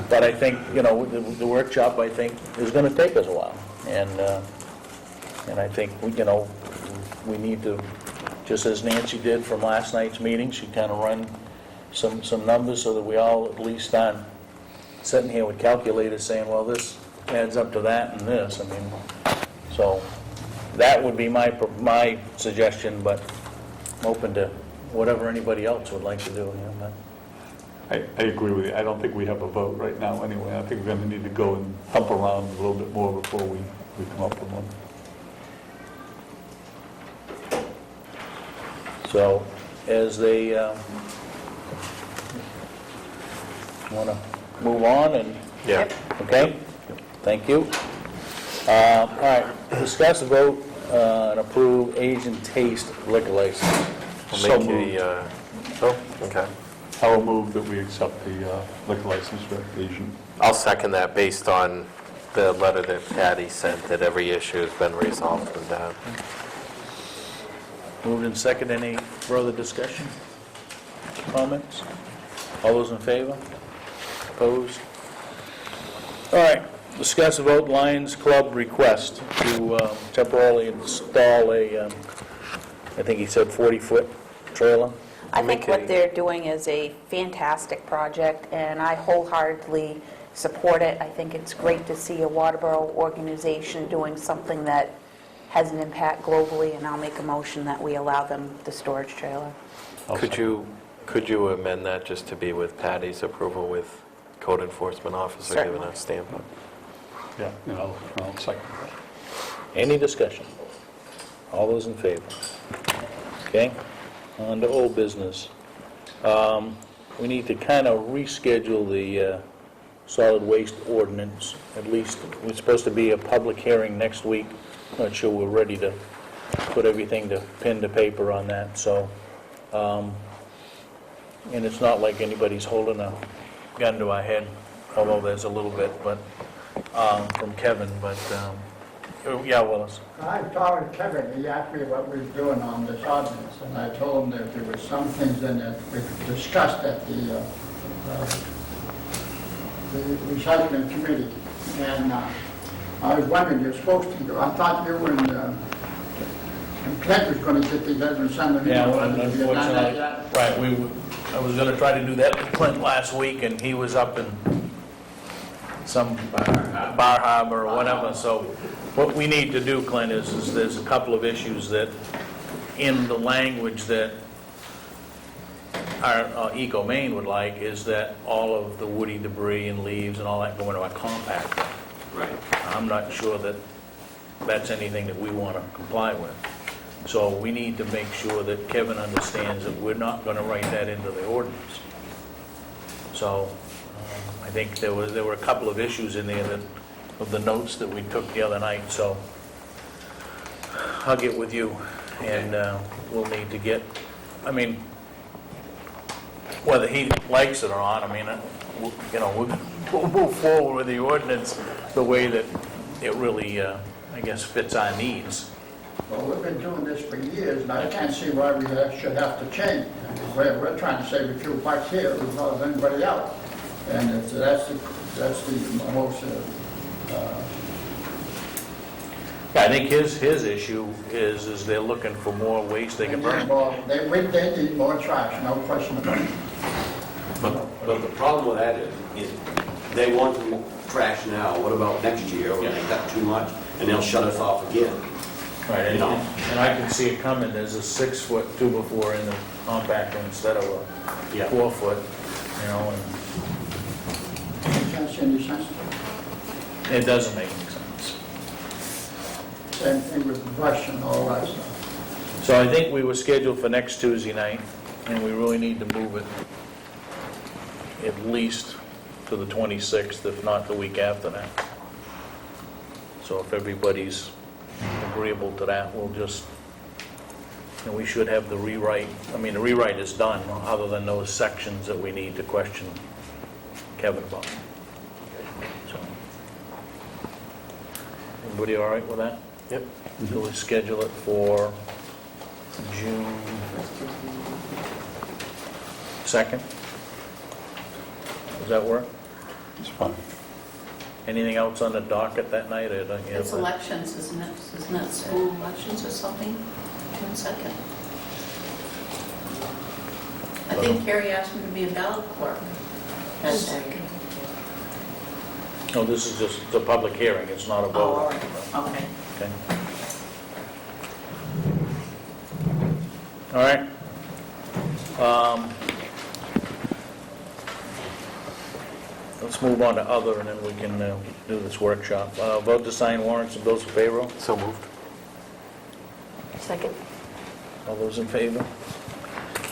But I think, the workshop, I think, is going to take us a while. And I think, we need to, just as Nancy did from last night's meeting, she kind of run some numbers so that we all at least aren't sitting here with calculators saying, well, this adds up to that and this. So that would be my suggestion, but I'm open to whatever anybody else would like to do. I agree with you. I don't think we have a vote right now anyway. I think we're going to need to go and thump around a little bit more before we come up with one. So as they want to move on, and Yeah. okay? Thank you. All right, discuss, vote, and approve Asian Taste liquor license. I'll So make moved. okay. I will move that we accept the liquor license for Asian. I'll second that based on the letter that Patty sent, that every issue has been resolved with that. Moved and second. Any further discussion? Comments? All those in favor? Opposed? All right, discuss, vote Lions Club request to temporarily install I think he said 40-foot trailer. I think what they're doing is a fantastic project, and I wholeheartedly support it. I think it's great to see a Waterboro organization doing something that has an impact globally, and I'll make a motion that we allow them the storage trailer. Could you amend that just to be with Patty's approval, with code enforcement officer giving Certainly. a stamp? Yeah, and I'll second that. Any discussion? All those in favor? Okay, on to old business. We need to kind of reschedule the solid waste ordinance, at least. It's supposed to be a public hearing next week. Not sure we're ready to put everything to pen to paper on that, so, and it's not like anybody's holding a gun to our head, although there's a little bit, but, from Kevin, but, yeah, Willis. I talked to Kevin, he asked me what we were doing on this ordinance, and I told him that there were some things in it we discussed at the recycling committee. And I was wondering, you're supposed to, I thought you and Clint was going to get together and send them in. Yeah, Have you done that unfortunately, yet? right, I was gonna try to do that with Clint last week, and he was up in some Bar Harbor or whatever, so what we need to do, Clint, is there's a couple of issues that, in the language that our Eco Maine would like, is that all of the woody debris and leaves and all that go into our compactor. Right. I'm not sure that that's anything that we want to comply with. So we need to make sure that Kevin understands that we're not going to write that into the ordinance. So I think there were a couple of issues in there that, of the notes that we took the other night, so I'll get with you, and we'll need to get, I mean, whether he likes it or not, I mean, you know, we'll move forward with the ordinance the way that it really, I guess, fits our needs. Well, we've been doing this for years, and I can't see why we should have to change. We're trying to save a few bucks here as well as anybody else. And that's the most, Yeah, I think his issue is they're looking for more waste they can burn. they need more trash, no question about it. But the problem with that is they want the trash now. What about next year when they got too much and they'll shut us off again? Right, and, You know. and I can see it coming, there's a 6-foot 2x4 in the compactor instead of a 4-foot, you know, You can't see any sense. and it doesn't make any sense. Same thing with the brush and all that stuff. So I think we were scheduled for next Tuesday night, and we really need to move it at least to the 26th, if not the week after that. So if everybody's agreeable to that, we'll just, and we should have the rewrite, I mean, the rewrite is done, other than those sections that we need to question Kevin about. So, everybody all right with that? Yep. So we schedule it for June 2nd? Does that work? It's fine. Anything else on the docket that night? Or don't you have It's that? elections, isn't it? Isn't it school elections or something? June 2nd. I think Carrie asked me to be a ballot clerk that day. No, this is just a public hearing, it's not a Oh, vote. all right, okay. Okay. All right. Let's move on to other, and then we can do this workshop. Vote to sign warrants and bills of payroll. So moved. Second. All those in favor?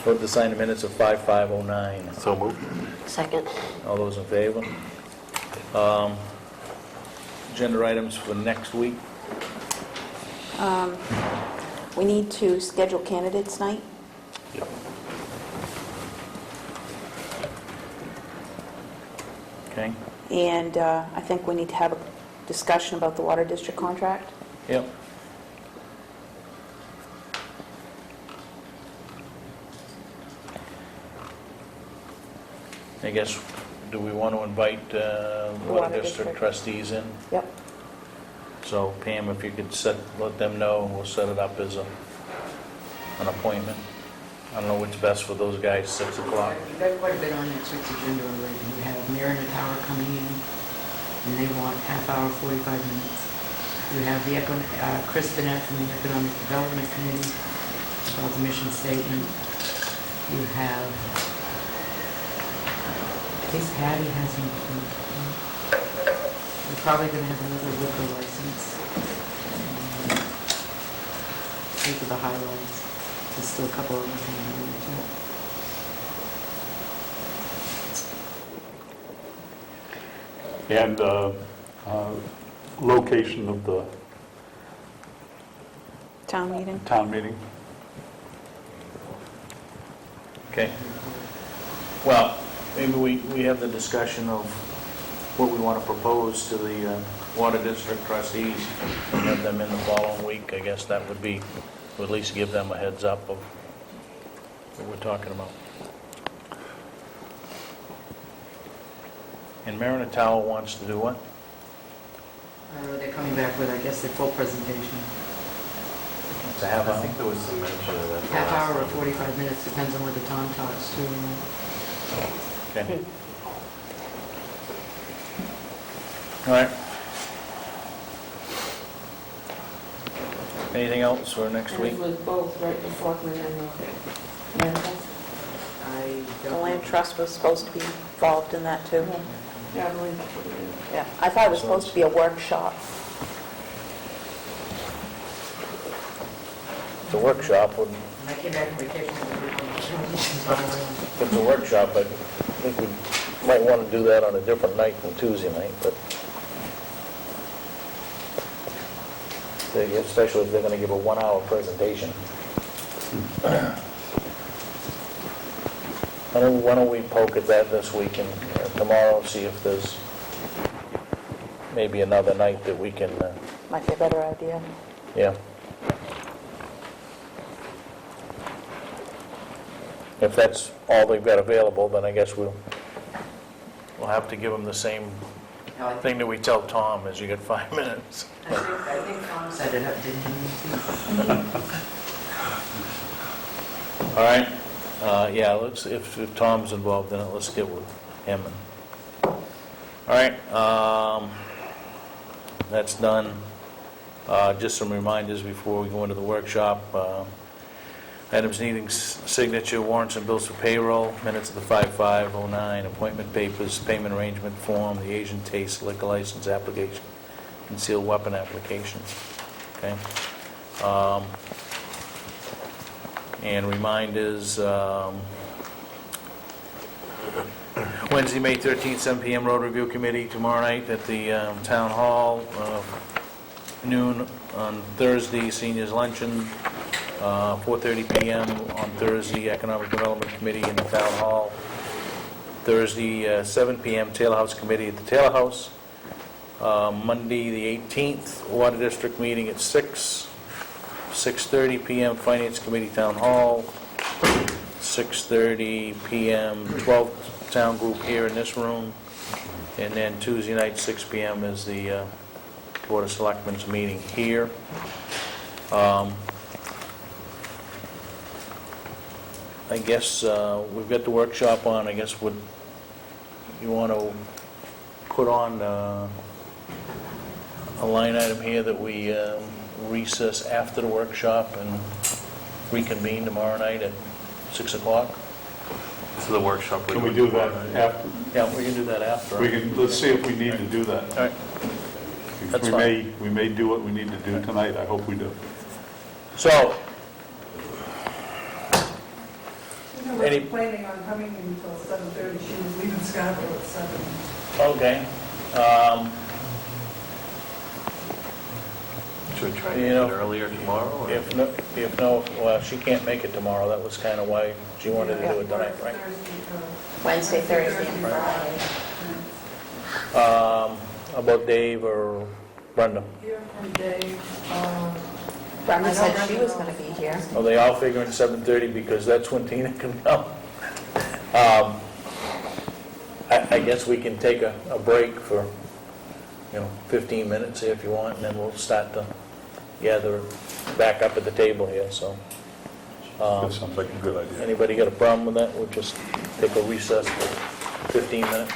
Vote to sign the minutes of 5/5/09. So moved. Second. All those in favor? Agenda items for next week. We need to schedule candidates night. Okay? And I think we need to have a discussion about the water district contract. Yep. I guess, do we want to invite water district trustees in? Yep. So Pam, if you could let them know, and we'll set it up as an appointment. I don't know what's best for those guys, 6 o'clock. You've got quite a bit on next week's agenda already. You have Mariner Tower coming in, and they want half hour, 45 minutes. You have the Chris Bennett from the Economic Development Committee about the mission statement. You have, I guess Patty hasn't, we're probably going to have another liquor license. think of the highlights. There's still a couple of other things in there too. And location of the Town meeting? town meeting. Okay. Well, maybe we have the discussion of what we want to propose to the Water District trustees and have them in the following week. I guess that would be, or at least give them a heads up of what we're talking about. And Mariner Tower wants to do what? They're coming back with, I guess, their full presentation. To have I think there was some mention of that. Half hour or 45 minutes, depends on whether Tom talks to. Okay. All right. Anything else for next And week? it was both, right, the Selectmen and the Land The land trust was supposed to be involved in that too. Yeah, I believe that's what it is. Yeah, I thought it was supposed to be a workshop. It's a workshop, When I came back from vacation, if it's a workshop, I think we might want to do that on a different night than Tuesday night, but especially if they're going to give a 1-hour presentation. Why don't we poke at that this week and tomorrow, see if there's maybe another night that we can, Might be a better idea. yeah. If that's all they've got available, then I guess we'll have to give them the same thing that we tell Tom, is you get 5 minutes. I think Tom set it up, didn't he? All right, yeah, let's, if Tom's involved in it, let's get with him. All right, that's done. Just some reminders before we go into the workshop. Items needing signature, warrants and bills for payroll, minutes of the 5/5/09, appointment papers, payment arrangement form, the Asian Taste liquor license application, concealed weapon applications. Okay? And reminders, Wednesday, May 13th, 7 p.m. Road Review Committee, tomorrow night at the Town Hall, noon on Thursday, Seniors Luncheon, 4:30 p.m. on Thursday, Economic Development Committee in the Town Hall. Thursday, 7 p.m., Taylor House Committee at the Taylor House. Monday, the 18th, Water District meeting at 6:30 p.m., Finance Committee, Town Hall. 6:30 p.m., 12th Town Group here in this room. And then Tuesday night, 6 p.m. is the Board of Selectmen's meeting here. I guess we've got the workshop on. I guess would you want to put on a line item here that we recess after the workshop and reconvene tomorrow night at 6 o'clock? So the workshop. Can we do that after? Yeah, we can do that after. We can, let's see if we need to do that. All right. That's We may do what we need to do tonight, I hope we do. So, We're planning on coming until 7:30. She was leaving Scarborough at 7. okay. Should we try to You get know, it earlier tomorrow? Or? If no, well, she can't make it tomorrow. That was kind of why she wanted to do it tonight, right? Wednesday, Thursday, and Friday. About Dave or Brenda? Here from Dave. Brenda said she was going to be here. Are they all figuring 7:30 because that's when Tina can come? I guess we can take a break for, 15 minutes here if you want, and then we'll start to gather back up at the table here, so. That sounds like a good idea. Anybody got a problem with that? We'll just take a recess for 15 minutes.